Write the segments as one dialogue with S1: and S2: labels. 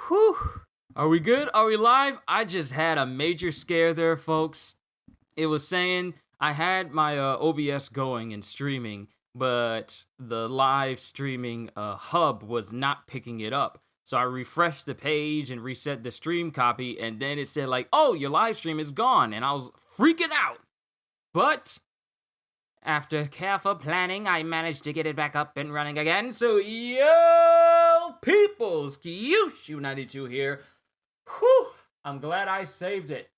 S1: Whew. Are we good? Are we live? I just had a major scare there, folks. It was saying I had my OBS going and streaming, but the live streaming hub was not picking it up. So I refreshed the page and reset the stream copy, and then it said like, oh, your live stream is gone, and I was freaking out. But after careful planning, I managed to get it back up and running again. So yo, peoples, Kyushu92 here. Whew, I'm glad I saved it.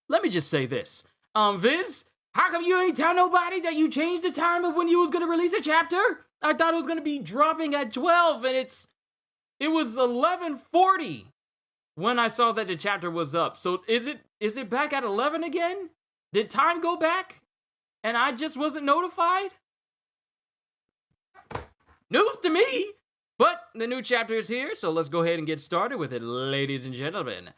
S1: Let me just say this. Viz, how come you ain't tell nobody that you changed the time of when you was gonna release a chapter? I thought it was gonna be dropping at 12, and it was 11:40 when I saw that the chapter was up. So is it back at 11 again? Did time go back? And I just wasn't notified? News to me! But the new chapter is here, so let's go ahead and get started with it, ladies and gentlemen.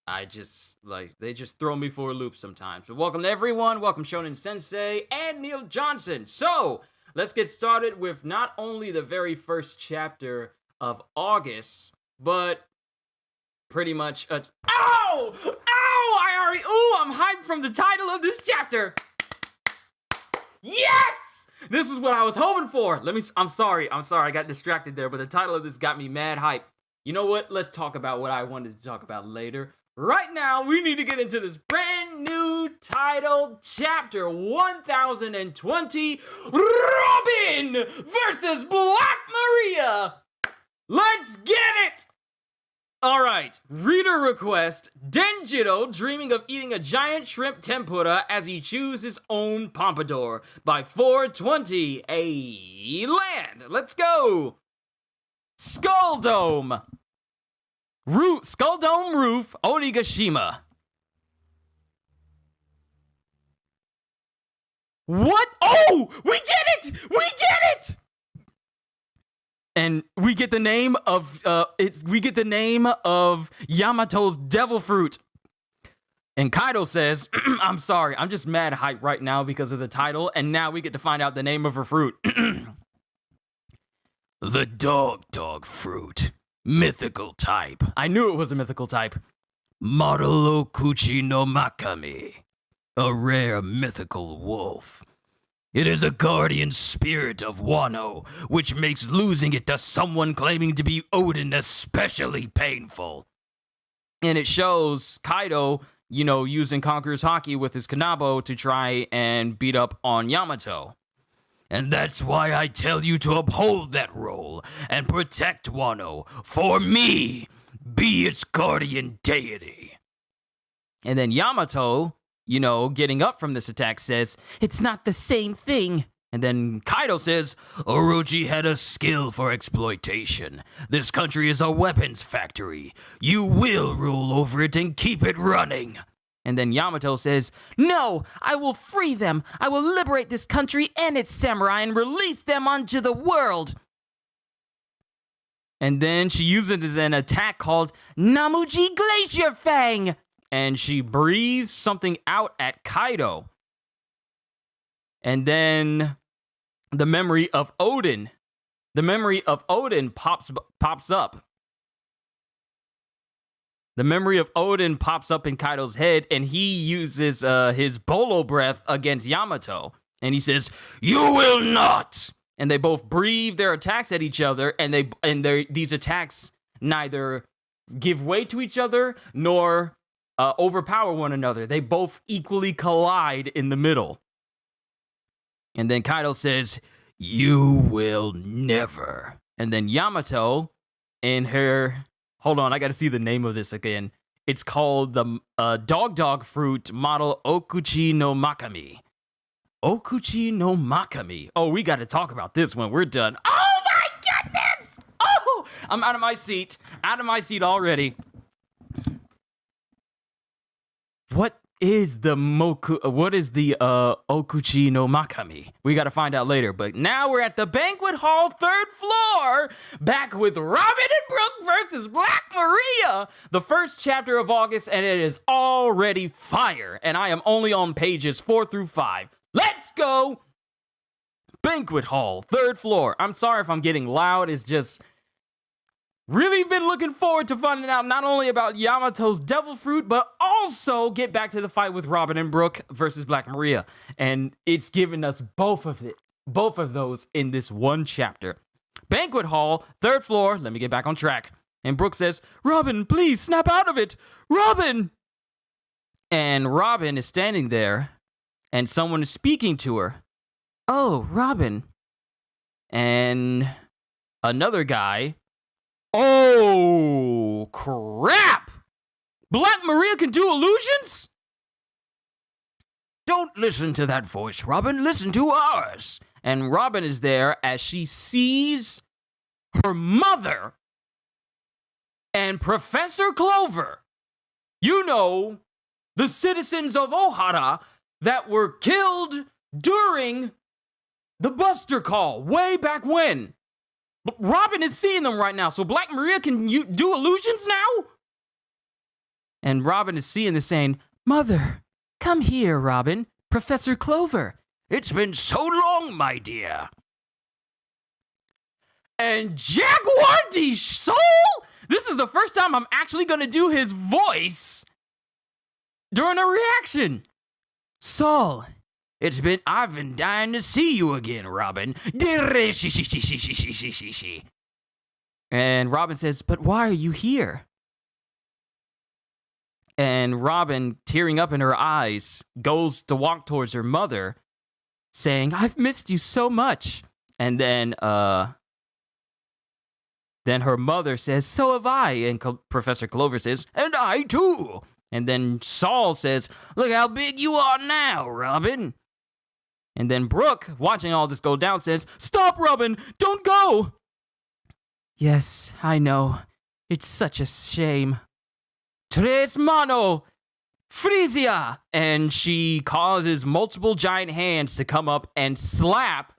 S1: They just throw me for a loop sometimes. But welcome to everyone, welcome Shonen Sensei and Neil Johnson. So, let's get started with not only the very first chapter of August, but pretty much Ow! I'm hyped from the title of this chapter! Yes! This is what I was hoping for. I'm sorry, I got distracted there, but the title of this got me mad hype. You know what? Let's talk about what I wanted to talk about later. Right now, we need to get into this brand new title, Chapter 1020, Robin versus Black Maria. Let's get it! Alright, reader request, Denjiro dreaming of eating a giant shrimp tempura as he chews his own pompadour by 420 a land. Let's go! Skull Dome roof, Onigashima. What? Oh! We get it! We get it! And we get the name of Yamato's devil fruit. And Kaido says, I'm sorry, I'm just mad hype right now because of the title, and now we get to find out the name of her fruit. The dog fruit. Mythical type. I knew it was a mythical type. Model Okuchi no Makami. A rare mythical wolf. It is a guardian spirit of Wano, which makes losing it to someone claiming to be Odin especially painful. And it shows Kaido, using Conqueror's Haki with his Kanabo to try and beat up on Yamato. And that's why I tell you to uphold that role and protect Wano. For me, be its guardian deity. And then Yamato, getting up from this attack says, it's not the same thing. And then Kaido says, Orochi had a skill for exploitation. This country is a weapons factory. You will rule over it and keep it running. And then Yamato says, no, I will free them. I will liberate this country and its samurai and release them onto the world. And then she uses an attack called Namuji Glacier Fang. And she breathes something out at Kaido. And then the memory of Odin pops up. The memory of Odin pops up in Kaido's head, and he uses his Bolo breath against Yamato. And he says, you will not! And they both breathe their attacks at each other, and these attacks neither give way to each other, nor overpower one another. They both equally collide in the middle. And then Kaido says, you will never. And then Yamato, in her... Hold on, I gotta see the name of this again. It's called the dog fruit model Okuchi no Makami. Okuchi no Makami. Oh, we gotta talk about this when we're done. Oh my goodness! Oh, I'm out of my seat already. What is the Okuchi no Makami? We gotta find out later, but now we're at the banquet hall, 3rd floor, back with Robin and Brooke versus Black Maria, the first chapter of August, and it is already fire, and I am only on pages 4 through 5. Let's go! Banquet hall, 3rd floor. I'm sorry if I'm getting loud, it's just, Really been looking forward to finding out not only about Yamato's devil fruit, but also get back to the fight with Robin and Brooke versus Black Maria. And it's given us both of those in this one chapter. Banquet hall, 3rd floor, let me get back on track. And Brooke says, Robin, please snap out of it. Robin! And Robin is standing there, and someone is speaking to her. Oh, Robin. And another guy. Oh, crap! Black Maria can do illusions? Don't listen to that voice, Robin. Listen to ours. And Robin is there as she sees her mother and Professor Clover. You know, the citizens of Ohara that were killed during the Buster Call way back when. But Robin is seeing them right now, so Black Maria can do illusions now? And Robin is seeing this saying, Mother, come here, Robin. Professor Clover. It's been so long, my dear. And Jaguar Soul? This is the first time I'm actually going to do his voice during a reaction. Saul, I've been dying to see you again, Robin. And Robin says, but why are you here? And Robin, tearing up in her eyes, goes to walk towards her mother, saying, I've missed you so much. And then her mother says, so have I. And Professor Clover says, and I too. And then Saul says, look how big you are now, Robin. And then Brooke, watching all this go down, says, stop, Robin, don't go. Yes, I know. It's such a shame. Tres mano, Frisia. And she causes multiple giant hands to come up and slap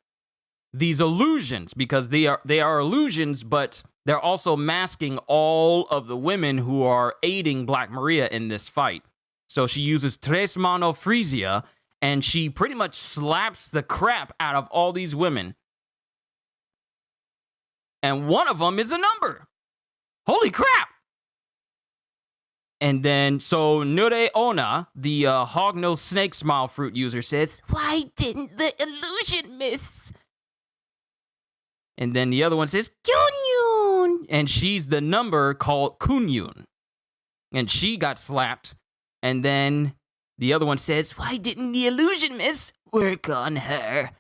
S1: these illusions, because they are illusions, but they're also masking all of the women who are aiding Black Maria in this fight. So she uses Tres Mano Frisia, and she pretty much slaps the crap out of all these women. And one of them is a number. Holy crap! And then, so Nure Ona, the hog-nosed snake smile fruit user, says, why didn't the illusion miss? And then the other one says, Kunyun. And she's the number called Kunyun. And she got slapped. And then the other one says, why didn't the illusion miss? Work on her.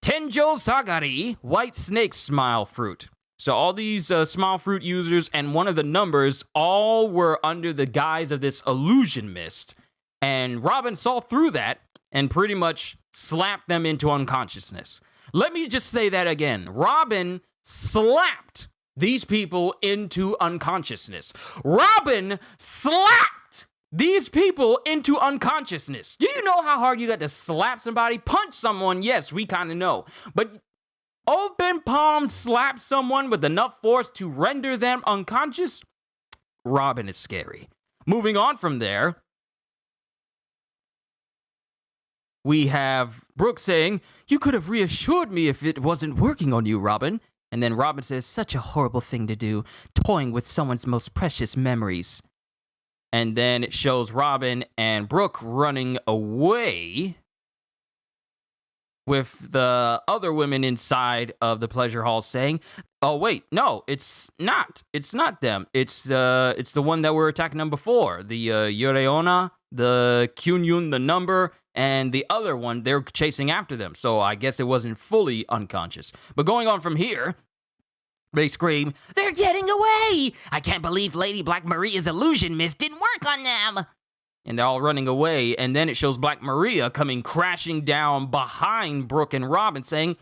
S1: Tenjo Sagari, white snake smile fruit. So all these smile fruit users and one of the numbers all were under the guise of this illusion mist. And Robin saw through that and pretty much slapped them into unconsciousness. Let me just say that again. Robin slapped these people into unconsciousness. Robin slapped these people into unconsciousness. Do you know how hard you got to slap somebody? Punch someone, yes, we kind of know. But open palm slap someone with enough force to render them unconscious? Robin is scary. Moving on from there, we have Brooke saying, you could have reassured me if it wasn't working on you, Robin. And then Robin says, such a horrible thing to do, toying with someone's most precious memories. And then it shows Robin and Brooke running away with the other women inside of the pleasure hall saying, oh, wait, no, it's not. It's not them. It's the one that were attacking them before. The Yoreona, the Kunyun, the number, and the other one, they're chasing after them. So I guess it wasn't fully unconscious. But going on from here, they scream, they're getting away! I can't believe Lady Black Maria's illusion mist didn't work on them! And they're all running away, and then it shows Black Maria coming crashing down behind Brooke and Robin saying,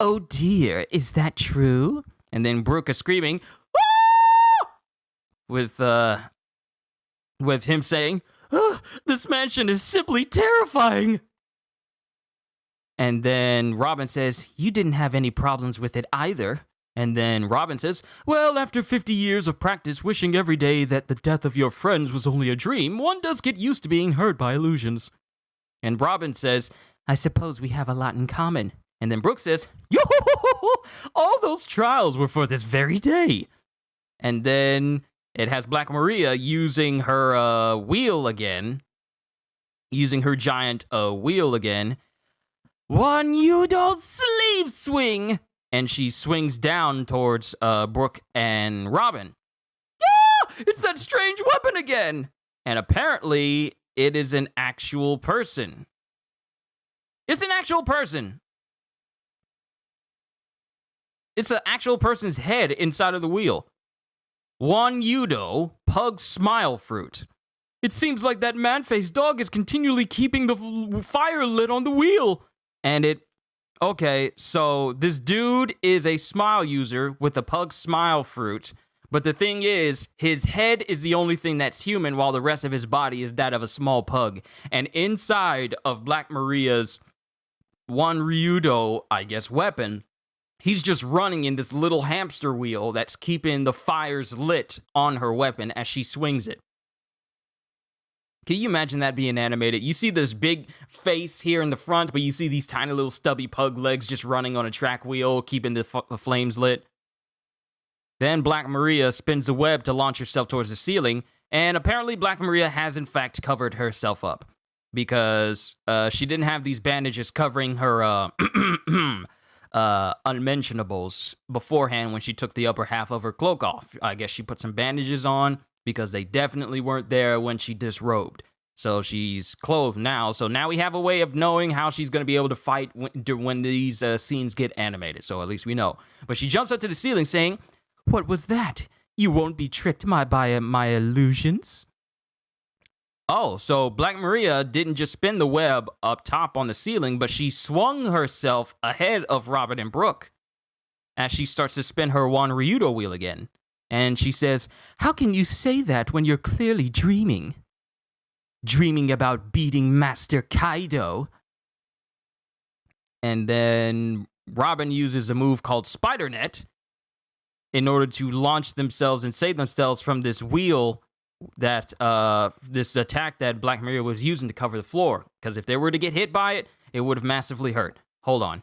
S1: oh dear, is that true? And then Brooke is screaming, ah! with him saying, oh, this mansion is simply terrifying. And then Robin says, you didn't have any problems with it either. And then Robin says, well, after 50 years of practice wishing every day that the death of your friends was only a dream, one does get used to being hurt by illusions. And Robin says, I suppose we have a lot in common. And then Brooke says, yo, all those trials were for this very day. And then it has Black Maria using her wheel again. Using her giant wheel again. One Yudo sleeve swing! And she swings down towards Brook and Robin. Ah! It's that strange weapon again! And apparently, it is an actual person. It's an actual person. It's an actual person's head inside of the wheel. One Yudo, Pug Smile Fruit. It seems like that man-faced dog is continually keeping the fire lit on the wheel. And it... Okay, so this dude is a smile user with a Pug Smile Fruit. But the thing is, his head is the only thing that's human, while the rest of his body is that of a small pug. And inside of Black Maria's One Ryudo, I guess, weapon, he's just running in this little hamster wheel that's keeping the fires lit on her weapon as she swings it. Can you imagine that being animated? You see this big face here in the front, but you see these tiny little stubby pug legs just running on a track wheel, keeping the flames lit. Then Black Maria spins a web to launch herself towards the ceiling, and apparently Black Maria has in fact covered herself up, because she didn't have these bandages covering her unmentionables beforehand when she took the upper half of her cloak off. I guess she put some bandages on, because they definitely weren't there when she disrobed. So she's clothed now, so now we have a way of knowing how she's going to be able to fight when these scenes get animated, so at least we know. But she jumps up to the ceiling saying, "What was that? You won't be tricked by my illusions?" Oh, so Black Maria didn't just spin the web up top on the ceiling, but she swung herself ahead of Robin and Brook as she starts to spin her One Ryudo wheel again. And she says, "How can you say that when you're clearly dreaming? Dreaming about beating Master Kaido." And then Robin uses a move called Spider Net in order to launch themselves and save themselves from this wheel that, this attack that Black Maria was using to cover the floor. Because if they were to get hit by it, it would have massively hurt. Hold on.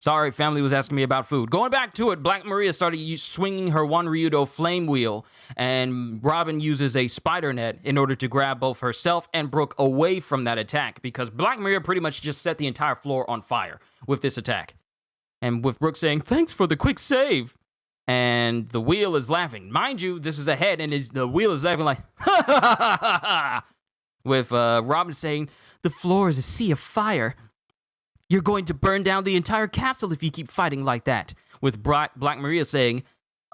S1: Sorry, family was asking me about food. Going back to it, Black Maria started swinging her One Ryudo flame wheel, and Robin uses a spider net in order to grab both herself and Brook away from that attack, because Black Maria pretty much just set the entire floor on fire with this attack. And with Brook saying, "Thanks for the quick save." And the wheel is laughing. Mind you, this is a head, and the wheel is laughing like, "Ha ha ha ha ha!" With Robin saying, "The floor is a sea of fire. You're going to burn down the entire castle if you keep fighting like that." With Black Maria saying,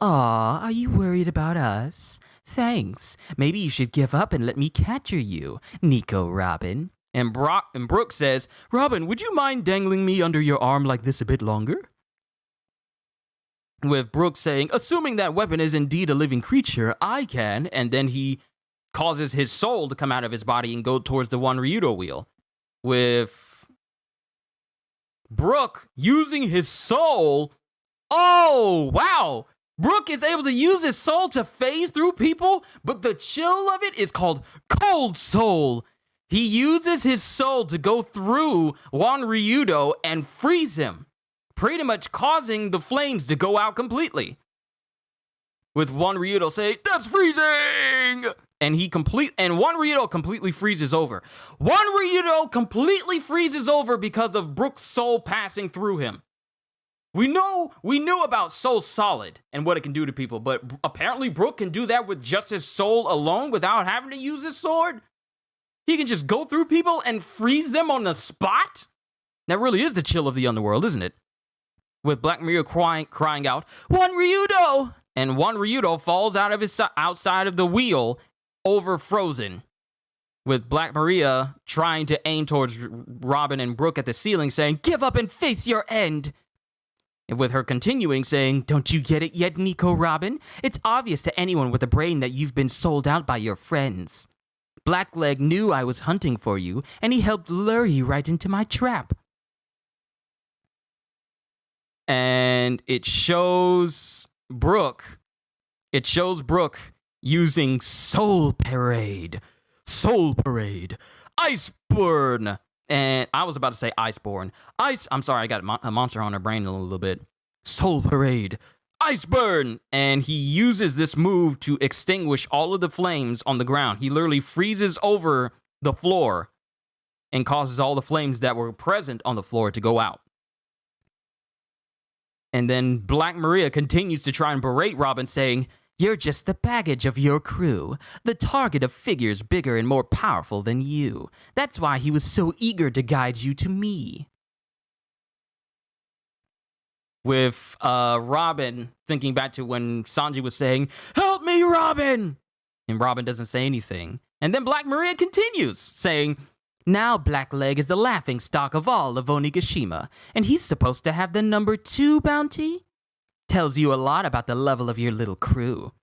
S1: "Aw, are you worried about us? Thanks. Maybe you should give up and let me capture you, Nico Robin." And Brook says, "Robin, would you mind dangling me under your arm like this a bit longer?" With Brook saying, "Assuming that weapon is indeed a living creature, I can." And then he causes his soul to come out of his body and go towards the One Ryudo wheel. With Brook using his soul. Oh, wow. Brook is able to use his soul to phase through people, but the chill of it is called Cold Soul. He uses his soul to go through One Ryudo and freeze him, pretty much causing the flames to go out completely. With One Ryudo saying, "That's freezing!" And One Ryudo completely freezes over. One Ryudo completely freezes over because of Brook's soul passing through him. We knew about Soul Solid and what it can do to people, but apparently Brook can do that with just his soul alone without having to use his sword. He can just go through people and freeze them on the spot. That really is the chill of the underworld, isn't it? With Black Maria crying out, "One Ryudo!" And one Ryudo falls out of his outside of the wheel, over frozen. With Black Maria trying to aim towards Robin and Brook at the ceiling, saying, "Give up and face your end." And with her continuing saying, "Don't you get it yet, Nico Robin? It's obvious to anyone with a brain that you've been sold out by your friends. Blackleg knew I was hunting for you, and he helped lure you right into my trap." And it shows Brook using Soul Parade, Iceborne. And I was about to say Iceborne. I'm sorry, I got a Monster Hunter brain a little bit. Soul Parade, Iceborne. And he uses this move to extinguish all of the flames on the ground. He literally freezes over the floor and causes all the flames that were present on the floor to go out. And then Black Maria continues to try and berate Robin, saying, "You're just the baggage of your crew, the target of figures bigger and more powerful than you. That's why he was so eager to guide you to me." With Robin thinking back to when Sanji was saying, "Help me, Robin!" And Robin doesn't say anything. And then Black Maria continues, saying, "Now Blackleg is the laughing stock of all of Onigashima, and he's supposed to have the number 2 bounty? Tells you a lot about the level of your little crew."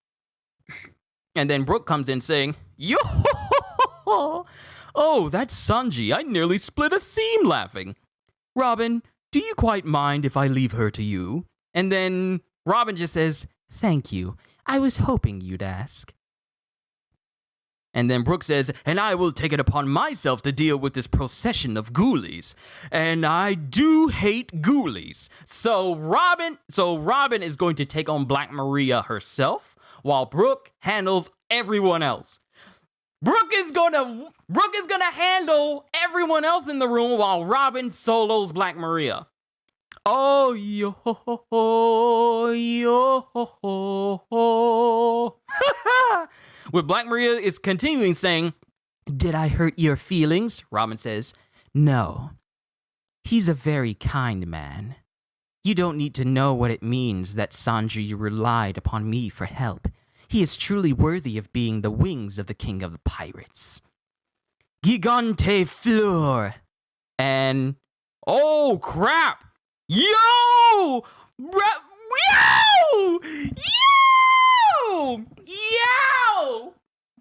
S1: And then Brook comes in saying, "Yo! Oh, that's Sanji. I nearly split a seam laughing. Robin, do you quite mind if I leave her to you?" And then Robin just says, "Thank you. I was hoping you'd ask." And then Brook says, "And I will take it upon myself to deal with this procession of ghoulies. And I do hate ghoulies." So Robin is going to take on Black Maria herself, while Brook handles everyone else. Brook is gonna handle everyone else in the room while Robin solos Black Maria. Oh, yo, yo. With Black Maria is continuing saying, "Did I hurt your feelings?" Robin says, "No. He's a very kind man. You don't need to know what it means that Sanji relied upon me for help. He is truly worthy of being the wings of the king of the pirates. Gigante Fleur." And, oh crap! Yo! Yo!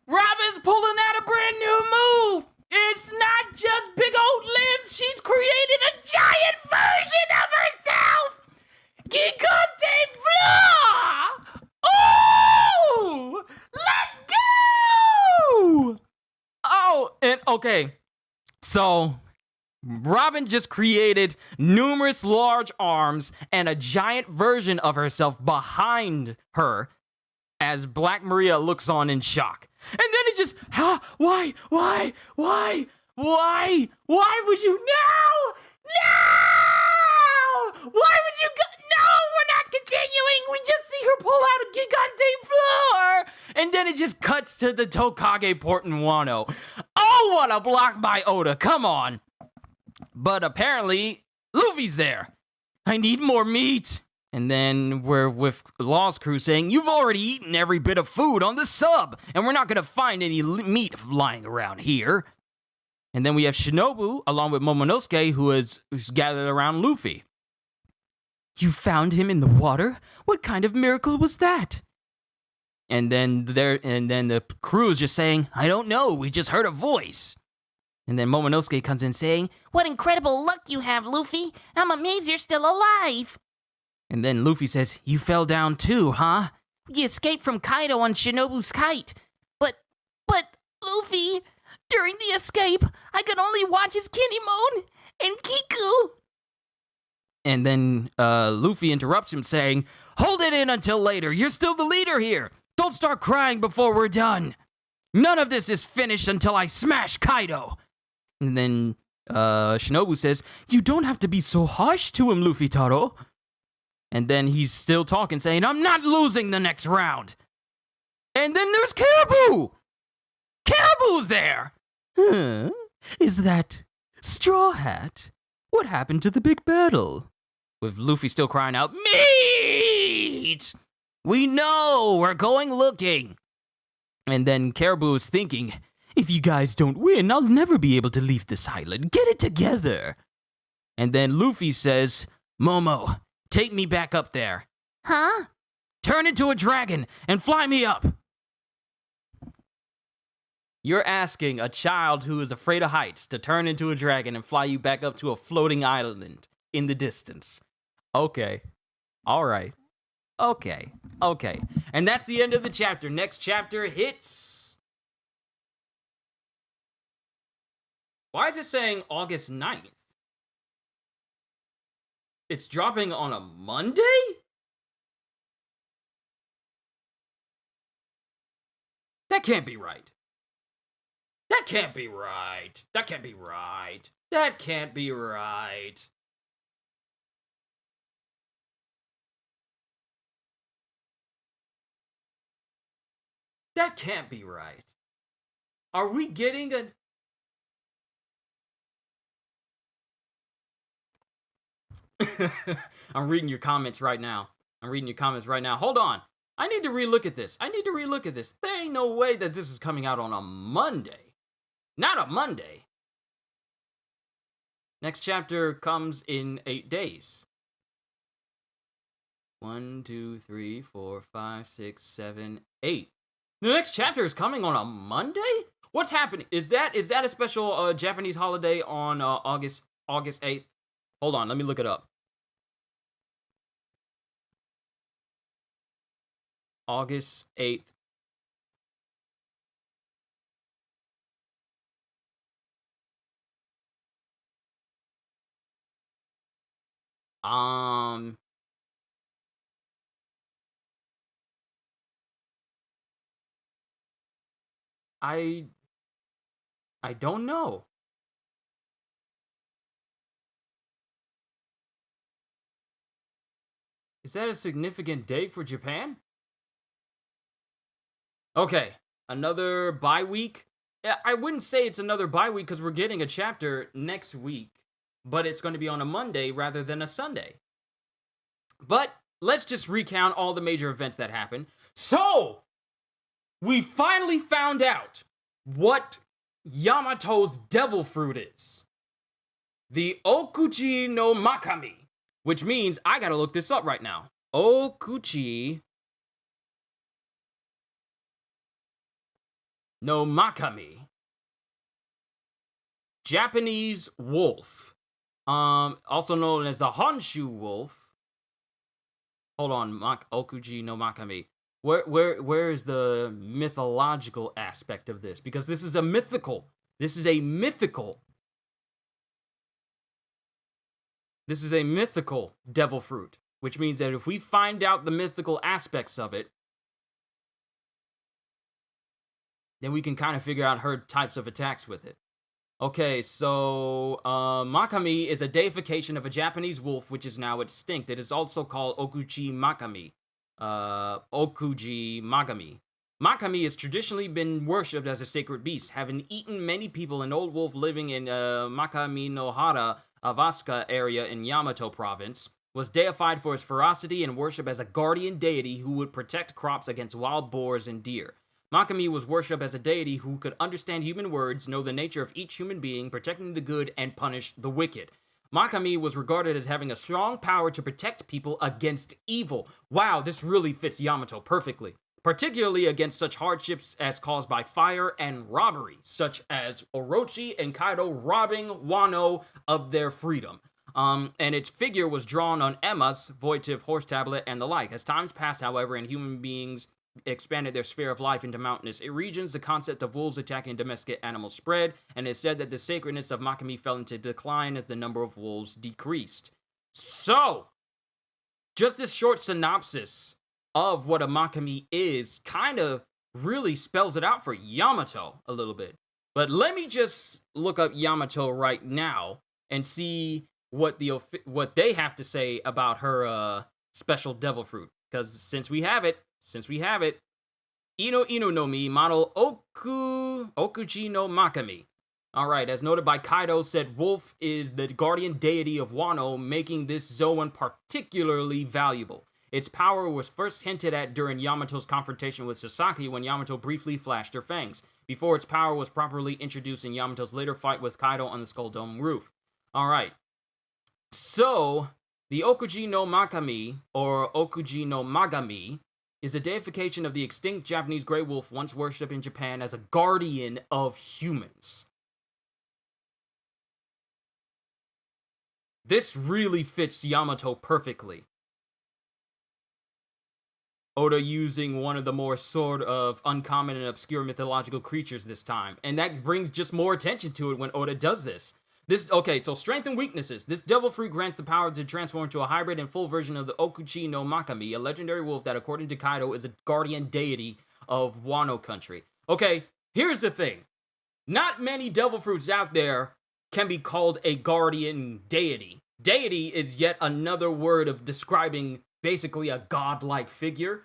S1: Robin's pulling out a brand new move. It's not just big old limbs. She's created a giant version of herself. Gigante Fleur! Oh! Let's go! Oh, and okay. So Robin just created numerous large arms and a giant version of herself behind her as Black Maria looks on in shock. And then it just, why would you, no! Why would you go, no, we're not continuing, we just see her pull out a Gigante Fleur, and then it just cuts to the Tokage Port in Wano. Oh, what a block by Oda, come on. But apparently, Luffy's there. "I need more meat." And then we're with Law's crew saying, "You've already eaten every bit of food on the sub, and we're not going to find any meat lying around here." And then we have Shinobu, along with Momonosuke, who's gathered around Luffy. "You found him in the water? What kind of miracle was that?" And then the crew is just saying, "I don't know, we just heard a voice." And then Momonosuke comes in saying,
S2: "What incredible luck you have, Luffy. I'm amazed you're still alive."
S1: And then Luffy says, "You fell down too, huh?"
S2: "You escaped from Kaido on Shinobu's kite. But, Luffy, during the escape, I could only watch as Kinemon and Kiku."
S1: And then Luffy interrupts him saying, "Hold it in until later. You're still the leader here. Don't start crying before we're done. None of this is finished until I smash Kaido." And then Shinobu says, "You don't have to be so harsh to him, Luffy Taro." And then he's still talking, saying, I'm not losing the next round. And then there's Caribou. Caribou's there. Huh? Is that Straw Hat? What happened to the big battle? With Luffy still crying out, meat! We know, we're going looking. And then Caribou is thinking, if you guys don't win, I'll never be able to leave this island. Get it together. And then Luffy says, Momo, take me back up there.
S2: Huh?
S1: Turn into a dragon and fly me up. You're asking a child who is afraid of heights to turn into a dragon and fly you back up to a floating island in the distance. Okay. All right. Okay. And that's the end of the chapter. Next chapter hits... Why is it saying August 9th? It's dropping on a Monday? That can't be right. That can't be right. That can't be right. That can't be right. That can't be right. Are we getting a... I'm reading your comments right now. Hold on. I need to relook at this. There ain't no way that this is coming out on a Monday. Not a Monday. Next chapter comes in 8 days. 1, 2, 3, 4, 5, 6, 7, 8. The next chapter is coming on a Monday? What's happening? Is that a special Japanese holiday on August 8th? Hold on, let me look it up. August 8th. I don't know. Is that a significant date for Japan? Okay, another bye week. I wouldn't say it's another bye week because we're getting a chapter next week, but it's going to be on a Monday rather than a Sunday. But let's just recount all the major events that happened. So, we finally found out what Yamato's devil fruit is. The Okuchi no Makami, which means I gotta look this up right now. Okuchi no Makami. Japanese wolf. Also known as the Honshu wolf. Hold on, Okuchi no Makami. Where is the mythological aspect of this? Because this is a mythical devil fruit, which means that if we find out the mythical aspects of it, then we can kind of figure out her types of attacks with it. Okay, so Makami is a deification of a Japanese wolf, which is now extinct. It is also called Okuchi Makami. Okuji Magami. Makami has traditionally been worshipped as a sacred beast, having eaten many people. An old wolf living in Makami-no-hara, Avaska area in Yamato province, was deified for his ferocity and worshipped as a guardian deity who would protect crops against wild boars and deer. Makami was worshipped as a deity who could understand human words, know the nature of each human being, protecting the good and punish the wicked. Makami was regarded as having a strong power to protect people against evil. Wow, this really fits Yamato perfectly. Particularly against such hardships as caused by fire and robbery, such as Orochi and Kaido robbing Wano of their freedom. And its figure was drawn on Emma's votive horse tablet and the like. As times passed, however, and human beings expanded their sphere of life into mountainous regions, the concept of wolves attacking domestic animals spread, and it's said that the sacredness of Makami fell into decline as the number of wolves decreased. So, just this short synopsis of what a Makami is kind of really spells it out for Yamato a little bit. But let me just look up Yamato right now and see what they have to say about her special devil fruit. Because since we have it, Ino Ino no Mi model Okuji no Makami. Alright, as noted by Kaido, said wolf is the guardian deity of Wano, making this Zoan particularly valuable. Its power was first hinted at during Yamato's confrontation with Sasaki when Yamato briefly flashed her fangs, before its power was properly introduced in Yamato's later fight with Kaido on the Skull Dome roof. Alright, so the Okuji no Makami, or Okuji no Magami, is a deification of the extinct Japanese gray wolf once worshipped in Japan as a guardian of humans. This really fits Yamato perfectly. Oda using one of the more sort of uncommon and obscure mythological creatures this time, and that brings just more attention to it when Oda does this. Okay, so strength and weaknesses. This devil fruit grants the power to transform into a hybrid and full version of the Okuchi no Makami, a legendary wolf that, according to Kaido, is a guardian deity of Wano country. Okay, here's the thing. Not many devil fruits out there can be called a guardian deity. Deity is yet another word of describing basically a godlike figure.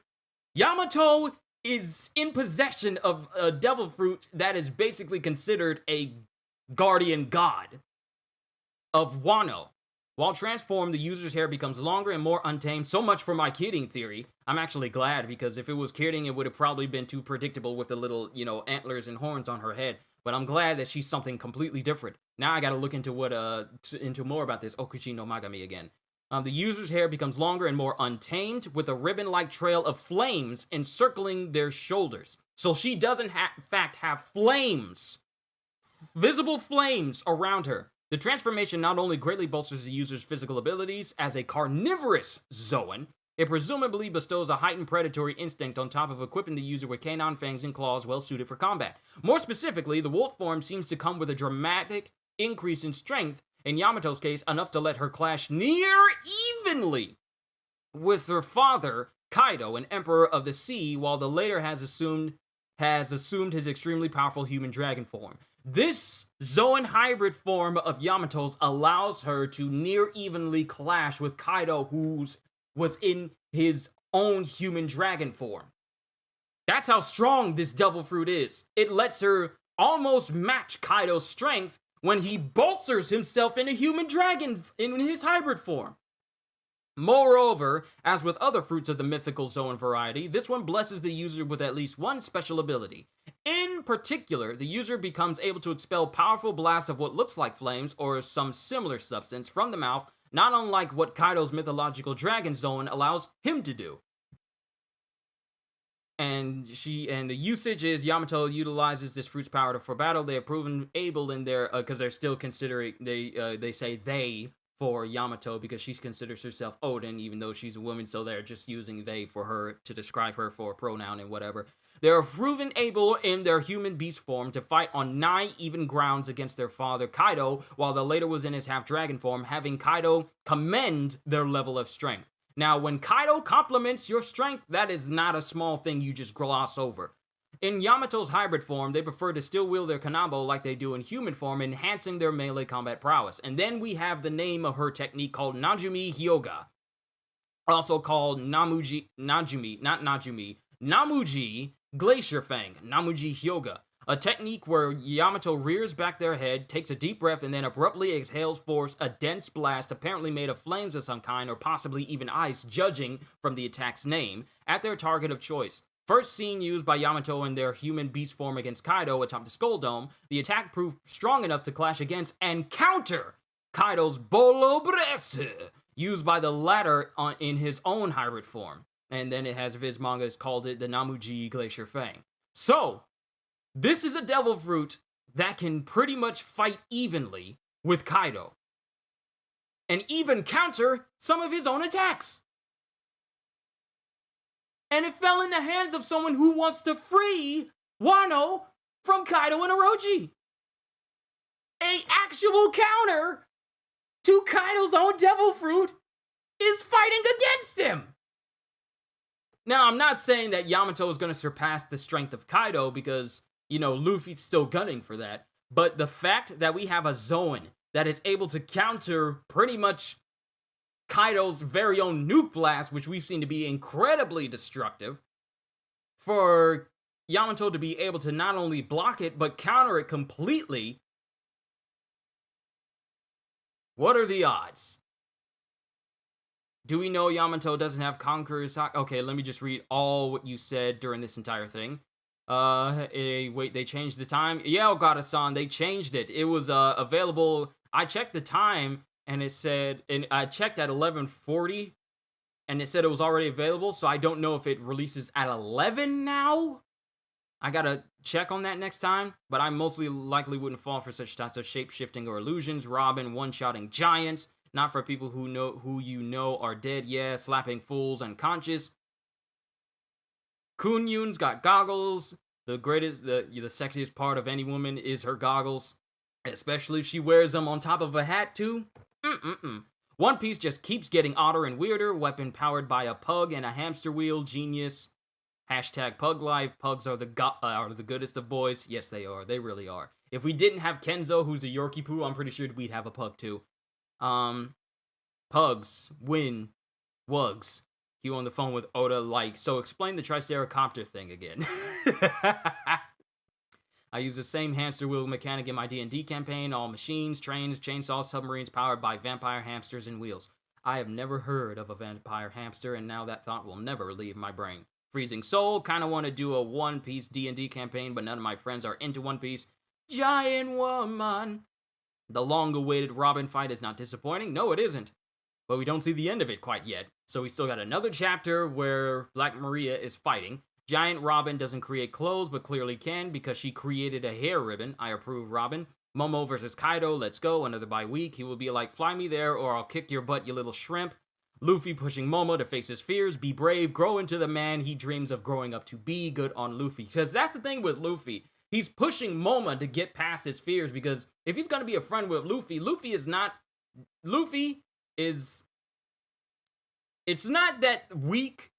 S1: Yamato is in possession of a devil fruit that is basically considered a guardian god of Wano. While transformed, the user's hair becomes longer and more untamed. So much for my kidding theory. I'm actually glad, because if it was kidding, it would have probably been too predictable with the little, antlers and horns on her head. But I'm glad that she's something completely different. Now I gotta look into into more about this Okuchi no Magami again. The user's hair becomes longer and more untamed, with a ribbon-like trail of flames encircling their shoulders. So she doesn't in fact have flames. Visible flames around her. The transformation not only greatly bolsters the user's physical abilities as a carnivorous Zoan, it presumably bestows a heightened predatory instinct on top of equipping the user with canine fangs and claws well suited for combat. More specifically, the wolf form seems to come with a dramatic increase in strength, in Yamato's case, enough to let her clash near evenly with her father, Kaido, an emperor of the sea, while the latter has assumed his extremely powerful human dragon form. This Zoan hybrid form of Yamato's allows her to near evenly clash with Kaido, who was in his own human dragon form. That's how strong this devil fruit is. It lets her almost match Kaido's strength when he bolsters himself in a human dragon in his hybrid form. Moreover, as with other fruits of the mythical Zoan variety, this one blesses the user with at least one special ability. In particular, the user becomes able to expel powerful blasts of what looks like flames or some similar substance from the mouth, not unlike what Kaido's mythological dragon Zoan allows him to do. And the usage is Yamato utilizes this fruit's power for battle. They have proven able in their, because they're still considering, they say they for Yamato because she considers herself Odin, even though she's a woman, so they're just using they for her to describe her for a pronoun and whatever. They are proven able in their human beast form to fight on 9 even grounds against their father Kaido, while the later was in his half-dragon form, having Kaido commend their level of strength. Now, when Kaido compliments your strength, that is not a small thing you just gloss over. In Yamato's hybrid form, they prefer to still wield their kanabo like they do in human form, enhancing their melee combat prowess. And then we have the name of her technique called Najumi Hyoga, also called Namuji Glacier Fang, Namuji Hyoga, a technique where Yamato rears back their head, takes a deep breath, and then abruptly exhales forth a dense blast, apparently made of flames of some kind, or possibly even ice, judging from the attack's name, at their target of choice. First seen used by Yamato in their human beast form against Kaido atop the Skull Dome, the attack proved strong enough to clash against and counter Kaido's Bolo Breath, used by the latter in his own hybrid form. And then it has, his manga has called it the Namuji Glacier Fang. So, this is a devil fruit that can pretty much fight evenly with Kaido, and even counter some of his own attacks. And it fell in the hands of someone who wants to free Wano from Kaido and Orochi. A actual counter to Kaido's own devil fruit is fighting against him. Now, I'm not saying that Yamato is going to surpass the strength of Kaido because, Luffy's still gunning for that. But the fact that we have a Zoan that is able to counter pretty much
S3: Kaido's very own nuke blast, which we've seen to be incredibly destructive, for Yamato to be able to not only block it, but counter it completely. What are the odds? Do we know Yamato doesn't have Conqueror's Haki? Okay, let me just read all what you said during this entire thing. Wait, they changed the time? Yeah, Ogata-san, they changed it. It was, available. I checked the time, and it said, and I checked at 11:40, and it said it was already available, so I don't know if it releases at 11 now? I gotta check on that next time, but I mostly likely wouldn't fall for such types of shape-shifting or illusions. Robin one-shotting giants, not for people who you know are dead, yeah, slapping fools unconscious. Kunyun's got goggles. The sexiest part of any woman is her goggles, especially if she wears them on top of a hat too. One Piece just keeps getting odder and weirder. Weapon powered by a pug and a hamster wheel. Genius. Hashtag pug life. Pugs are the goodest of boys. Yes, they are. They really are. If we didn't have Kenzo, who's a Yorkie poo, I'm pretty sure we'd have a pug too. Pugs win. Wugs. You on the phone with Oda, like, so explain the Triceracopter thing again. I use the same hamster wheel mechanic in my D&D campaign. All machines, trains, chainsaws, submarines powered by vampire hamsters and wheels. I have never heard of a vampire hamster, and now that thought will never leave my brain. Freezing Soul, kinda wanna do a One Piece D&D campaign, but none of my friends are into One Piece. Giant Woman. The long-awaited Robin fight is not disappointing. No, it isn't. But we don't see the end of it quite yet. So we still got another chapter where Black Maria is fighting. Giant Robin doesn't create clothes, but clearly can because she created a hair ribbon. I approve, Robin. Momo versus Kaido, let's go. Another bye week. He will be like, fly me there or I'll kick your butt, you little shrimp. Luffy pushing Momo to face his fears. Be brave. Grow into the man he dreams of growing up to be. Good on Luffy. Because that's the thing with Luffy. He's pushing Momo to get past his fears because if he's going to be a friend with Luffy, it's not that weak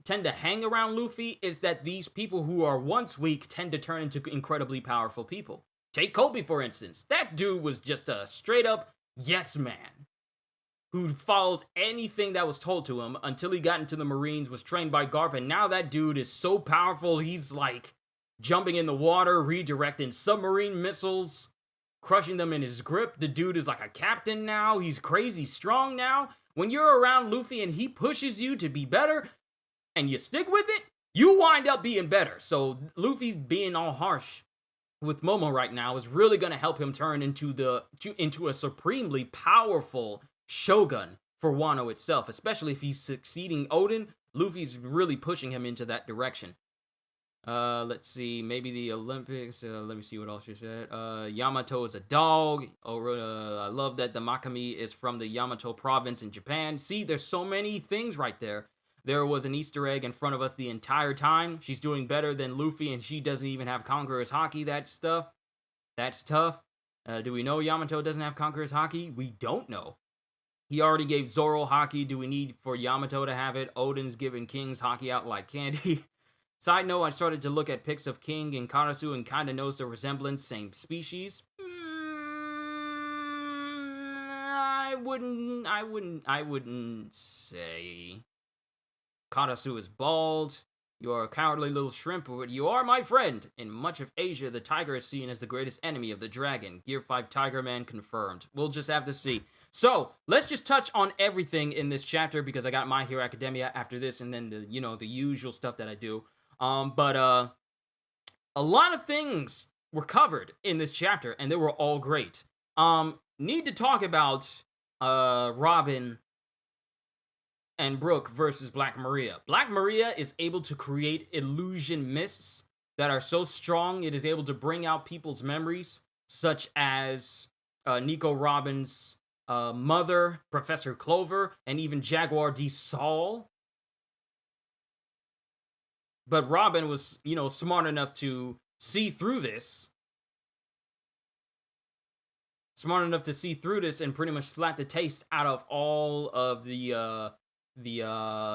S3: tend to hang around Luffy, it's that these people who are once weak tend to turn into incredibly powerful people. Take Kobe, for instance. That dude was just a straight-up yes man who followed anything that was told to him until he got into the Marines, was trained by Garp, and now that dude is so powerful, he's like jumping in the water, redirecting submarine missiles, crushing them in his grip. The dude is like a captain now. He's crazy strong now. When you're around Luffy and he pushes you to be better and you stick with it, you wind up being better. So Luffy being all harsh with Momo right now is really going to help him turn into a supremely powerful shogun for Wano itself, especially if he's succeeding Oden. Luffy's really pushing him into that direction. Let's see, maybe the Olympics. Let me see what else you said. Yamato is a dog. I love that the Makami is from the Yamato province in Japan. See, there's so many things right there. There was an Easter egg in front of us the entire time. She's doing better than Luffy, and she doesn't even have Conqueror's Haki. That's tough. Do we know Yamato doesn't have Conqueror's Haki? We don't know. He already gave Zoro Haki. Do we need for Yamato to have it? Oden's giving King's Haki out like candy. Side note, I started to look at pics of King and Karasu and kinda noticed a resemblance, same species. I wouldn't say. Karasu is bald. You are a cowardly little shrimp, but you are my friend. In much of Asia, the tiger is seen as the greatest enemy of the dragon. Gear 5 Tiger Man confirmed. We'll just have to see. So, let's just touch on everything in this chapter because I got My Hero Academia after this and then the usual stuff that I do. But a lot of things were covered in this chapter, and they were all great. Need to talk about Robin and Brook versus Black Maria. Black Maria is able to create illusion mists that are so strong it is able to bring out people's memories, such as Nico Robin's mother, Professor Clover, and even Jaguar D. Saul. But Robin was, smart enough to see through this. Smart enough to see through this and pretty much slap the taste out of all of the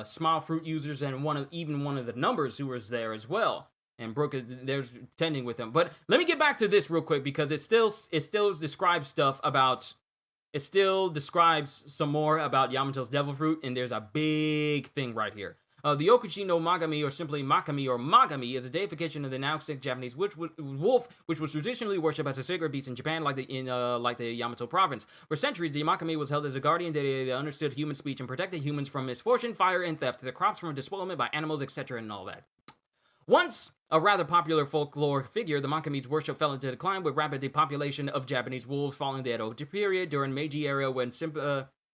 S3: Smile Fruit users and one of the numbers who was there as well. And Brook is there's tending with them. But let me get back to this real quick because it still describes stuff about it still describes some more about Yamato's devil fruit, and there's a big thing right here. The Okuchi no Magami, or simply Makami or Magami, is a deification of the now extinct Japanese wolf, which was traditionally worshipped as a sacred beast in Japan, like the Yamato province. For centuries, the Makami was held as a guardian deity that understood human speech and protected humans from misfortune, fire, and theft, the crops from despoilment by animals, etc., and all that. Once a rather popular folklore figure, the Makami's worship fell into decline with rapid depopulation of Japanese wolves following the Edo period during Meiji era, when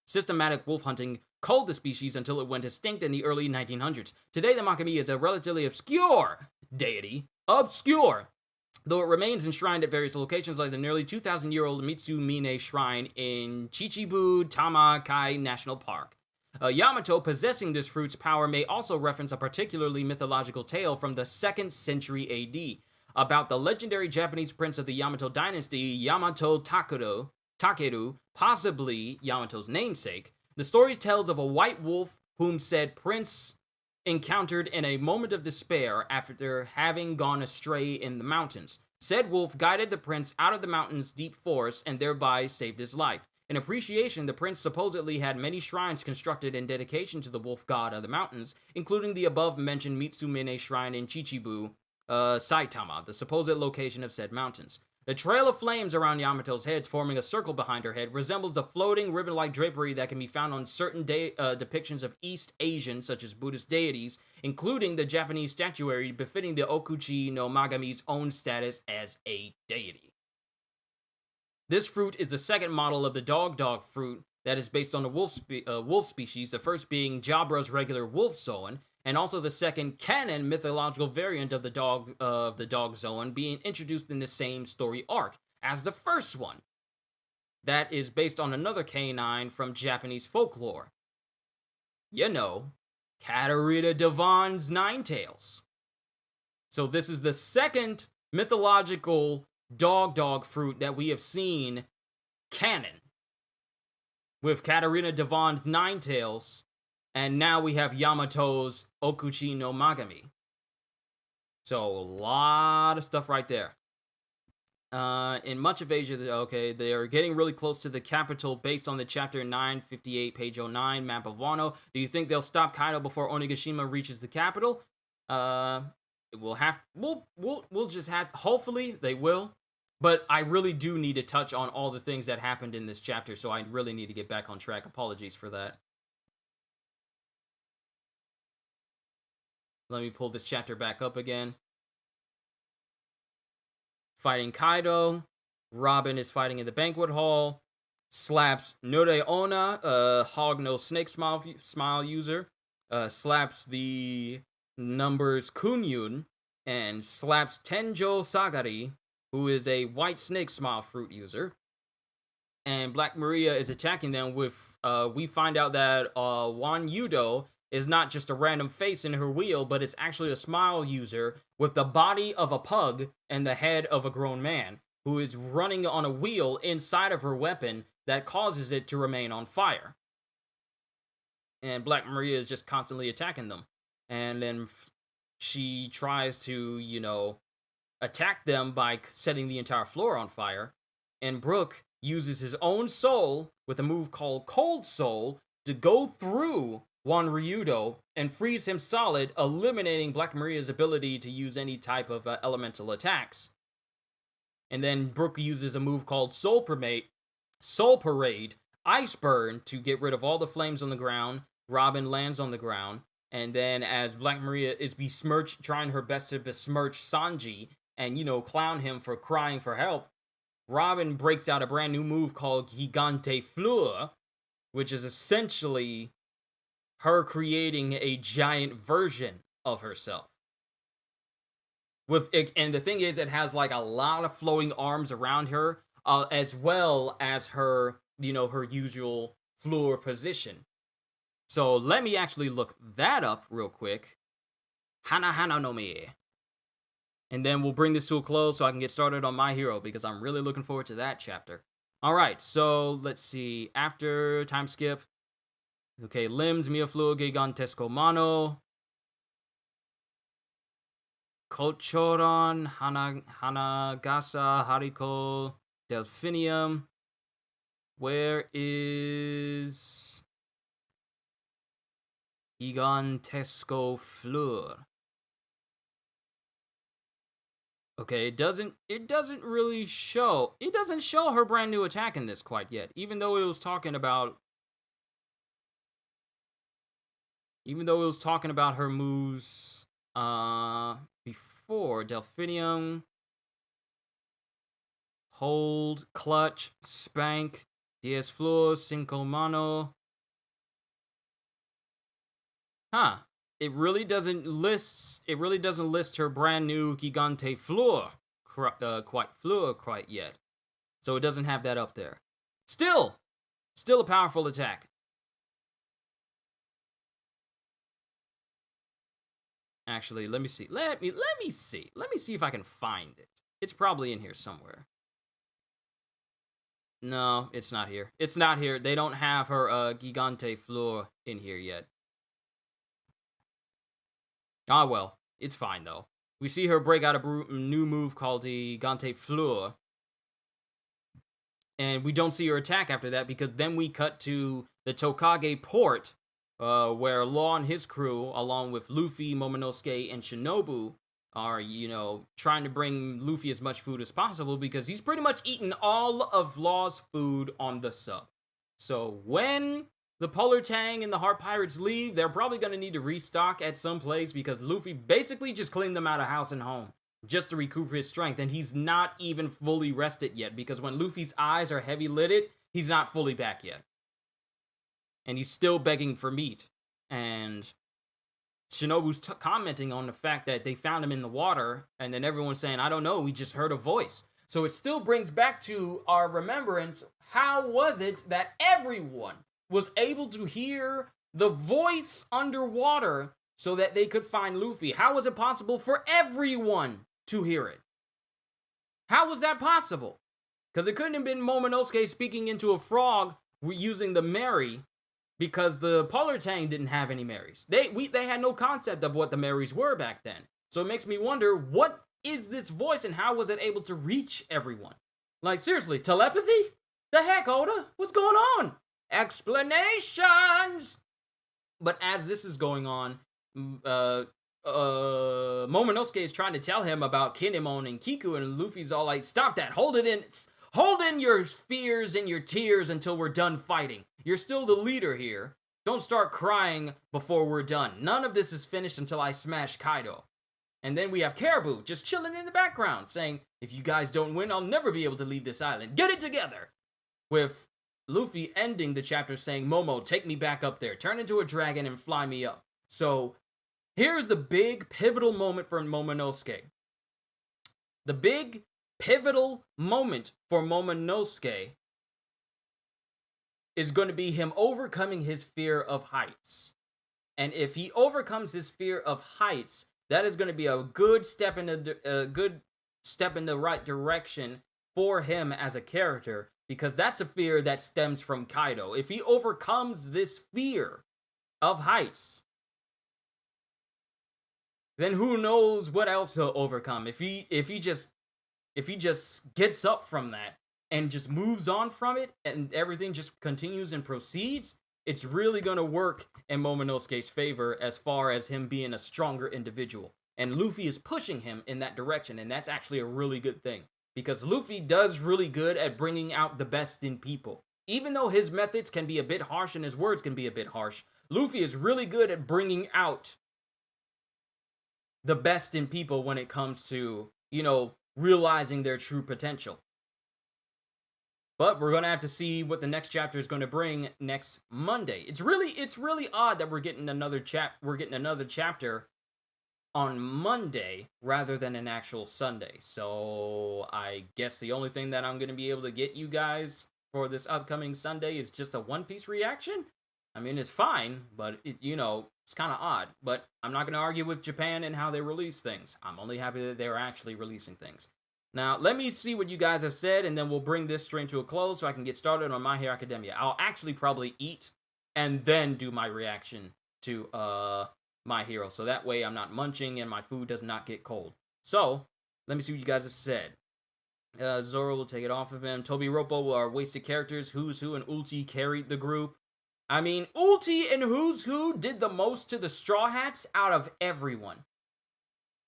S3: systematic wolf hunting culled the species until it went extinct in the early 1900s. Today, the Makami is a relatively obscure deity, though it remains enshrined at various locations like the nearly 2,000-year-old Mitsumine Shrine in Chichibu Tamakai National Park. Yamato possessing this fruit's power may also reference a particularly mythological tale from the 2nd century AD about the legendary Japanese prince of the Yamato dynasty, Yamato Takeru, possibly Yamato's namesake. The story tells of a white wolf whom said prince encountered in a moment of despair after having gone astray in the mountains. Said wolf guided the prince out of the mountain's deep forest and thereby saved his life. In appreciation, the prince supposedly had many shrines constructed in dedication to the wolf god of the mountains, including the above-mentioned Mitsumine Shrine in Chichibu, Saitama, the supposed location of said mountains. The trail of flames around Yamato's head, forming a circle behind her head, resembles the floating ribbon-like drapery that can be found on certain depictions of East Asian, such as Buddhist deities, including the Japanese statuary befitting the Okuchi no Magami's own status as a deity. This fruit is the second model of the dog fruit that is based on the wolf species, the first being Jabra's regular wolf zoan, and also the second canon mythological variant of the dog zoan being introduced in the same story arc as the first one. That is based on another canine from Japanese folklore. You know, Katarina Devon's Ninetales. So this is the second mythological dog fruit that we have seen canon, with Katarina Devon's Ninetales, and now we have Yamato's Okuchi no Magami. So a lot of stuff right there. In much of Asia, they are getting really close to the capital based on the chapter 958, page 09, map of Wano. Do you think they'll stop Kaido before Onigashima reaches the capital? We'll just have, hopefully they will. But I really do need to touch on all the things that happened in this chapter, so I really need to get back on track. Apologies for that. Let me pull this chapter back up again. Fighting Kaido. Robin is fighting in the banquet hall. Slaps Noreona, Hog No Snake Smile user. Slaps the numbers Kunyun. And slaps Tenjo Sagari, who is a White Snake Smile fruit user. And Black Maria is attacking them with, we find out that Wan Yudo is not just a random face in her wheel, but it's actually a smile user with the body of a pug and the head of a grown man, who is running on a wheel inside of her weapon that causes it to remain on fire. And Black Maria is just constantly attacking them. And then she tries to, attack them by setting the entire floor on fire. And Brook uses his own soul with a move called Cold Soul to go through Wan Ryudo and freeze him solid, eliminating Black Maria's ability to use any type of elemental attacks. And then Brook uses a move called Soul Parade, Ice Burn, to get rid of all the flames on the ground. Robin lands on the ground, and then as Black Maria is trying her best to besmirch Sanji and, clown him for crying for help, Robin breaks out a brand new move called Gigante Fleur, which is essentially her creating a giant version of herself. And the thing is, it has like a lot of flowing arms around her, as well as her, her usual Fleur position. So let me actually look that up real quick. Hana no Mi. And then we'll bring this to a close so I can get started on My Hero, because I'm really looking forward to that chapter. Alright, so let's see. After time skip. Okay, limbs, Mia Fleur, Gigantesco Mano. Kochoron, Hanagasa, Hariko, Delphinium. Where is Gigantesco Fleur? Okay, it doesn't really show. It doesn't show her brand new attack in this quite yet, even though it was talking about her moves before. Delphinium, Hold, Clutch, Spank, Diez Flor, Cinco Mano. Huh. It really doesn't list her brand new Gigante Fleur quite yet. So it doesn't have that up there. Still a powerful attack. Actually, let me see. Let me see. Let me see if I can find it. It's probably in here somewhere. No, it's not here. It's not here. They don't have her Gigante Fleur in here yet. Ah, well. It's fine, though. We see her break out a new move called the Gigante Fleur. And we don't see her attack after that, because then we cut to the Tokage port, where Law and his crew, along with Luffy, Momonosuke, and Shinobu, are, trying to bring Luffy as much food as possible, because he's pretty much eaten all of Law's food on the sub. So when the Polar Tang and the Heart Pirates leave, they're probably going to need to restock at some place, because Luffy basically just cleaned them out of house and home just to recoup his strength, and he's not even fully rested yet, because when Luffy's eyes are heavy lidded, he's not fully back yet. And he's still begging for meat. And Shinobu's commenting on the fact that they found him in the water, and then everyone's saying, I don't know, we just heard a voice. So it still brings back to our remembrance, how was it that everyone was able to hear the voice underwater so that they could find Luffy? How was it possible for everyone to hear it? How was that possible? Because it couldn't have been Momonosuke speaking into a frog using the Mary, because the Polar Tang didn't have any Marys. They had no concept of what the Marys were back then. So it makes me wonder, what is this voice and how was it able to reach everyone? Like, seriously, telepathy? The heck, Oda? What's going on? Explanations! But as this is going on, Momonosuke is trying to tell him about Kinemon and Kiku, and Luffy's all like, stop that, hold in your fears and your tears until we're done fighting. You're still the leader here. Don't start crying before we're done. None of this is finished until I smash Kaido. And then we have Caribou just chilling in the background saying, if you guys don't win, I'll never be able to leave this island. Get it together! With Luffy ending the chapter saying, Momo, take me back up there. Turn into a dragon and fly me up. So here's the big pivotal moment for Momonosuke. The big pivotal moment for Momonosuke is going to be him overcoming his fear of heights. And if he overcomes his fear of heights, that is going to be a good step in the right direction for him as a character, because that's a fear that stems from Kaido. If he overcomes this fear of heights, then who knows what else he'll overcome. If he just gets up from that and just moves on from it, and everything just continues and proceeds, it's really going to work in Momonosuke's favor as far as him being a stronger individual. And Luffy is pushing him in that direction, and that's actually a really good thing. Because Luffy does really good at bringing out the best in people. Even though his methods can be a bit harsh and his words can be a bit harsh, Luffy is really good at bringing out the best in people when it comes to, realizing their true potential. But we're going to have to see what the next chapter is going to bring next Monday. It's really odd that we're getting another chapter on Monday rather than an actual Sunday. So I guess the only thing that I'm going to be able to get you guys for this upcoming Sunday is just a One Piece reaction. I mean, it's fine, but it's kind of odd. But I'm not going to argue with Japan and how they release things. I'm only happy that they're actually releasing things. Now, let me see what you guys have said, and then we'll bring this stream to a close so I can get started on My Hero Academia. I'll actually probably eat and then do my reaction to My Hero, so that way I'm not munching and my food does not get cold. So, let me see what you guys have said. Zoro will take it off of him. Tobi Roppo are wasted characters. Who's Who and Ulti carried the group. I mean, Ulti and Who's Who did the most to the Straw Hats out of everyone.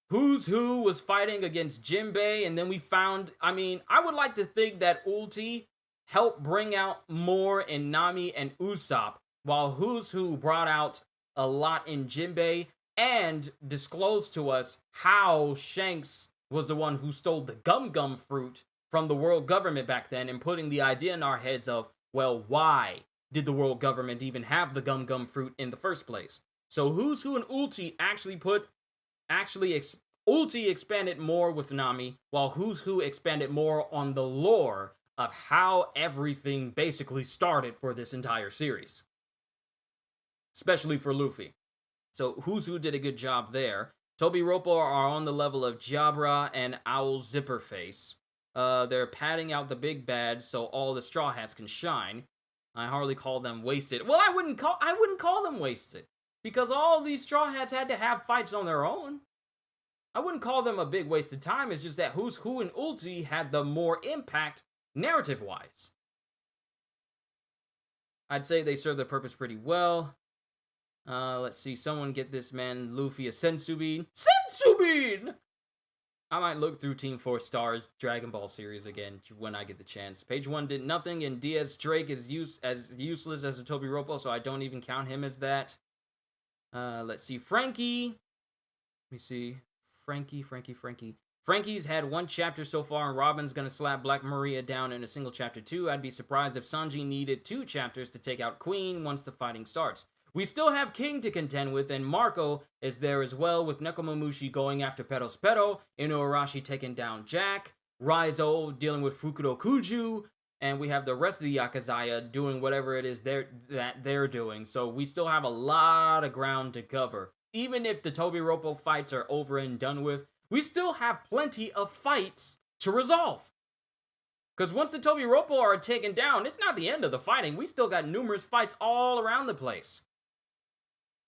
S3: Who's Who was fighting against Jinbei, and then we found, I mean, I would like to think that Ulti helped bring out more in Nami and Usopp, while Who's Who brought out a lot in Jinbei and disclosed to us how Shanks was the one who stole the Gum Gum fruit from the world government back then, and putting the idea in our heads of, well, why did the world government even have the Gum Gum fruit in the first place? So Who's Who and Ulti Ulti expanded more with Nami, while Who's Who expanded more on the lore of how everything basically started for this entire series. Especially for Luffy. So Who's Who did a good job there. Tobi Roppo are on the level of Jabra and Owl Zipperface. They're padding out the big bad so all the Straw Hats can shine. I hardly call them wasted. Well, I wouldn't call them wasted, because all these Straw Hats had to have fights on their own. I wouldn't call them a big wasted time. It's just that Who's Who and Ulti had the more impact narrative-wise. I'd say they serve their purpose pretty well. Let's see. Someone get this man Luffy a Senzu Bean. Senzu Bean! I might look through Team 4 Stars Dragon Ball series again when I get the chance. Page 1 did nothing, and Diaz Drake is as useless as a Tobi Roppo, so I don't even count him as that. Let's see. Frankie. Let me see. Frankie. Frankie's had one chapter so far, and Robin's gonna slap Black Maria down in a single chapter too. I'd be surprised if Sanji needed 2 chapters to take out Queen once the fighting starts. We still have King to contend with, and Marco is there as well, with Nekomamushi going after Perospero, Inuarashi taking down Jack, Raizo dealing with Fukuro Kuju, and we have the rest of the Yakuzaya doing whatever it is they're doing. So we still have a lot of ground to cover. Even if the Tobi Roppo fights are over and done with, we still have plenty of fights to resolve. Because once the Tobi Roppo are taken down, it's not the end of the fighting. We still got numerous fights all around the place.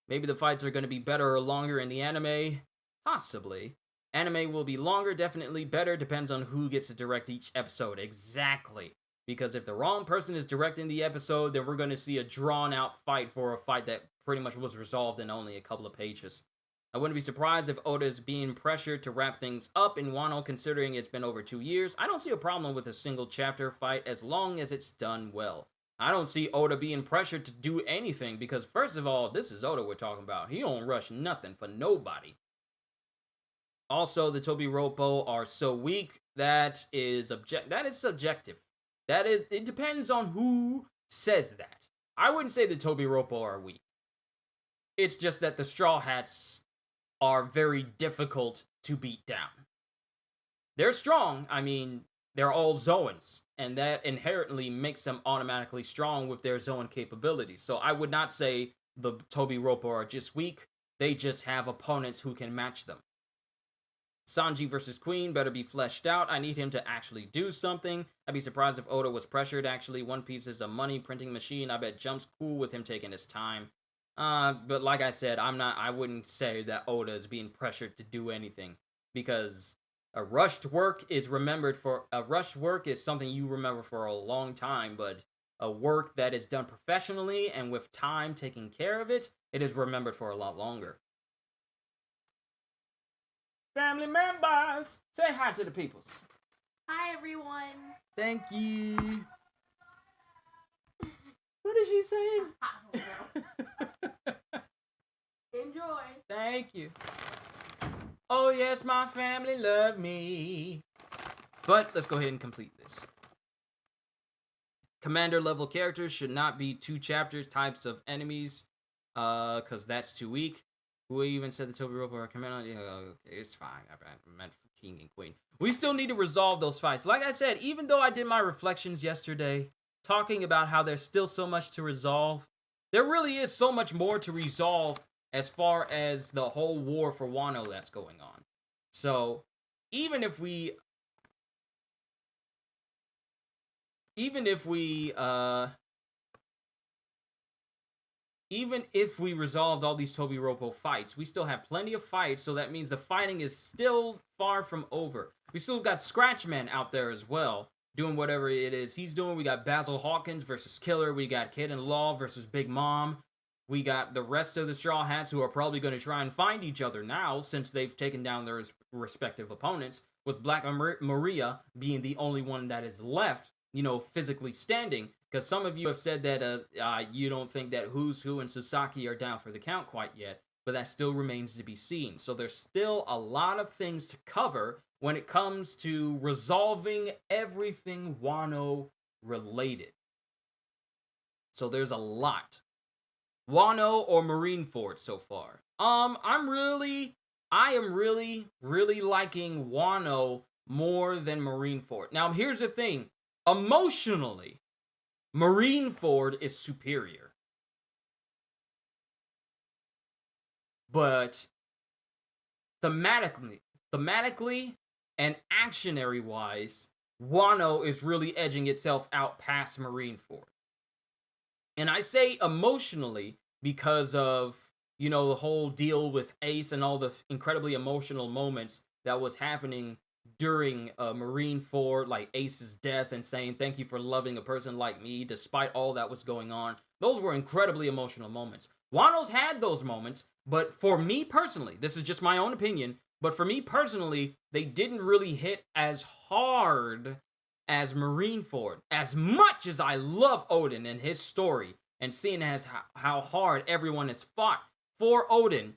S3: Maybe the fights are going to be better or longer in the anime. Possibly. Anime will be longer, definitely better. Depends on who gets to direct each episode. Exactly. Because if the wrong person is directing the episode, then we're going to see a drawn-out fight for a fight that pretty much was resolved in only a couple of pages. I wouldn't be surprised if Oda is being pressured to wrap things up in Wano, considering it's been over 2 years. I don't see a problem with a single chapter fight as long as it's done well. I don't see Oda being pressured to do anything, because first of all, this is Oda we're talking about. He don't rush nothing for nobody. Also, the Tobi Roppo are so weak, that is subjective. It depends on who says that. I wouldn't say the Tobi Roppo are weak. It's just that the Straw Hats are very difficult to beat down. They're strong, I mean, they're all Zoans, and that inherently makes them automatically strong with their Zoan capabilities. So I would not say the Tobi Roppo are just weak, they just have opponents who can match them. Sanji versus Queen better be fleshed out. I need him to actually do something. I'd be surprised if Oda was pressured, actually. One Piece is a money printing machine. I bet Jump's cool with him taking his time. But like I said, I wouldn't say that Oda is being pressured to do anything, because a rushed work is something you remember for a long time, but a work that is done professionally and with time taking care of it, it is remembered for a lot longer. Family members, say hi to the peoples.
S4: Hi, everyone.
S3: Thank you. What is she saying?
S4: I don't know. Enjoy.
S3: Thank you. Oh yes, my family love me. But let's go ahead and complete this. Commander level characters should not be 2 chapters types of enemies, because that's too weak. Who even said the Tobi Roppo are commander? Yeah, okay, it's fine. I meant for King and Queen. We still need to resolve those fights. Like I said, even though I did my reflections yesterday, talking about how there's still so much to resolve, there really is so much more to resolve as far as the whole war for Wano that's going on. So, even if we resolved all these Tobi Roppo fights, we still have plenty of fights, so that means the fighting is still far from over. We still got Scratchman out there as well, doing whatever it is he's doing. We got Basil Hawkins versus Killer. We got Kid and Law versus Big Mom. We got the rest of the Straw Hats who are probably going to try and find each other now since they've taken down their respective opponents, with Black Maria being the only one that is left, physically standing. Because some of you have said that you don't think that Who's Who and Sasaki are down for the count quite yet, but that still remains to be seen. So there's still a lot of things to cover when it comes to resolving everything Wano related. So there's a lot. Wano or Marineford so far? I am really liking Wano more than Marineford. Now, here's the thing. Emotionally, Marineford is superior. But thematically and actionary-wise, Wano is really edging itself out past Marineford. And I say emotionally because of, the whole deal with Ace and all the incredibly emotional moments that was happening during Marineford, like Ace's death and saying, thank you for loving a person like me, despite all that was going on. Those were incredibly emotional moments. Wano's had those moments, but for me personally, this is just my own opinion, but for me personally, they didn't really hit as hard as Marineford. As much as I love Oden and his story, and seeing as how hard everyone has fought for Oden,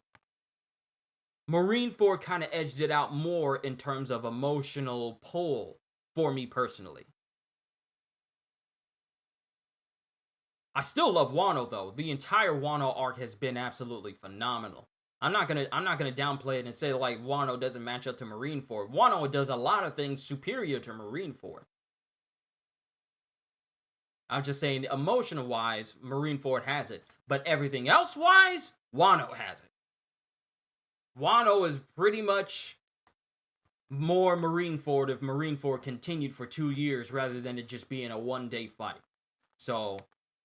S3: Marineford kind of edged it out more in terms of emotional pull for me personally. I still love Wano though. The entire Wano arc has been absolutely phenomenal. I'm not gonna downplay it and say like Wano doesn't match up to Marineford. Wano does a lot of things superior to Marineford. I'm just saying, emotional wise, Marineford has it, but everything else wise, Wano has it. Wano is pretty much more Marineford if Marineford continued for 2 years rather than it just being a one-day fight. So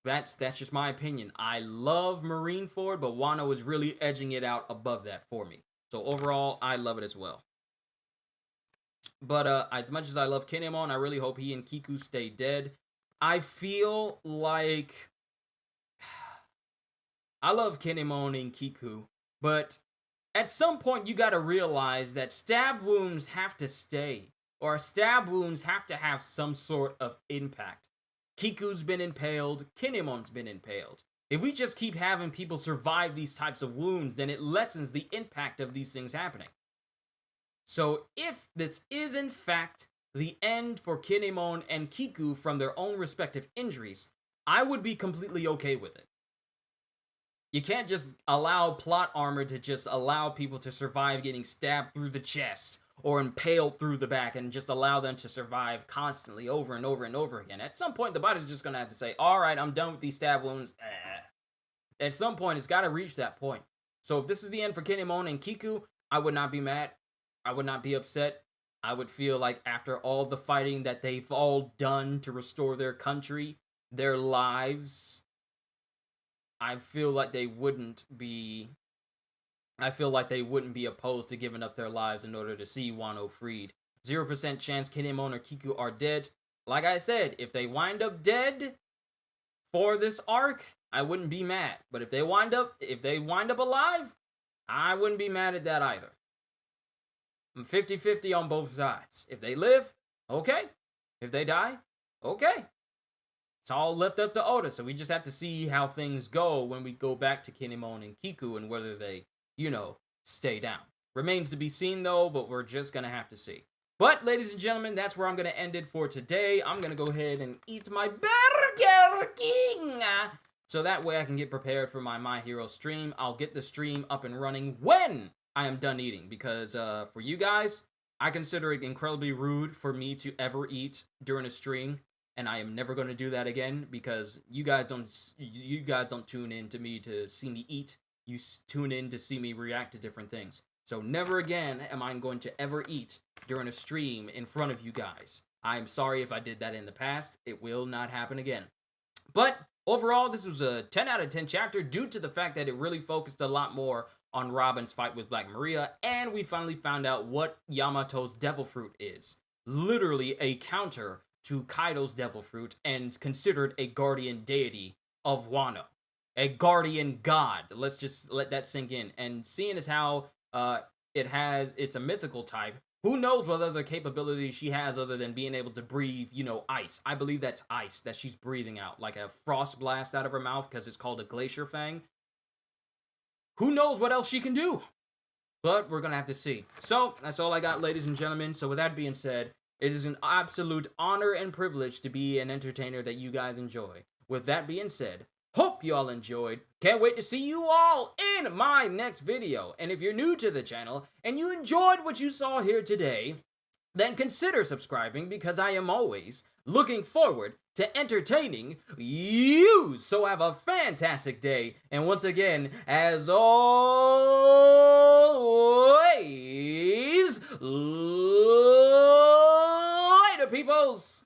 S3: that's just my opinion. I love Marineford, but Wano is really edging it out above that for me. So overall, I love it as well. But as much as I love Kinemon, I really hope he and Kiku stay dead. I feel like I love Kinemon and Kiku, but at some point you gotta realize that stab wounds have to stay, or stab wounds have to have some sort of impact. Kiku's been impaled, Kinemon's been impaled. If we just keep having people survive these types of wounds, then it lessens the impact of these things happening. So if this is in fact the end for Kinemon and Kiku from their own respective injuries, I would be completely okay with it. You can't just allow plot armor to just allow people to survive getting stabbed through the chest or impaled through the back and just allow them to survive constantly over and over and over again. At some point, the body's just going to have to say, all right, I'm done with these stab wounds. At some point, it's got to reach that point. So if this is the end for Kinemon and Kiku, I would not be mad. I would not be upset. I would feel like after all the fighting that they've all done to restore their country, their lives, I feel like they wouldn't be opposed to giving up their lives in order to see Wano freed. 0% chance Kinemon or Kiku are dead. Like I said, if they wind up dead for this arc, I wouldn't be mad. But if they wind up alive, I wouldn't be mad at that either. I'm 50-50 on both sides. If they live, okay. If they die, okay. It's all left up to Oda, so we just have to see how things go when we go back to Kinemon and Kiku and whether they, stay down. Remains to be seen, though, but we're just going to have to see. But, ladies and gentlemen, that's where I'm going to end it for today. I'm going to go ahead and eat my Burger King, so that way I can get prepared for my Hero stream. I'll get the stream up and running when I am done eating, because for you guys, I consider it incredibly rude for me to ever eat during a stream, and I am never going to do that again, because you guys don't tune in to me to see me eat. You tune in to see me react to different things. So never again am I going to ever eat during a stream in front of you guys. I'm sorry if I did that in the past. It will not happen again. But Overall, this was a 10 out of 10 chapter due to the fact that it really focused a lot more on Robin's fight with Black Maria, and we finally found out what Yamato's Devil Fruit is. Literally a counter to Kaido's Devil Fruit and considered a guardian deity of Wano. A guardian god. Let's just let that sink in. And seeing as how it's a mythical type, who knows what other capabilities she has other than being able to breathe, ice. I believe that's ice that she's breathing out, like a frost blast out of her mouth because it's called a glacier fang. Who knows what else she can do? But we're going to have to see. So, that's all I got, ladies and gentlemen. So, with that being said, it is an absolute honor and privilege to be an entertainer that you guys enjoy. With that being said, hope you all enjoyed. Can't wait to see you all in my next video. And if you're new to the channel and you enjoyed what you saw here today, then consider subscribing because I am always looking forward to entertaining you. So have a fantastic day. And once again, as always, later, peoples.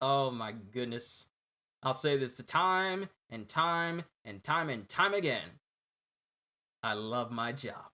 S3: Oh my goodness. I'll say this time and time and time and time again. I love my job.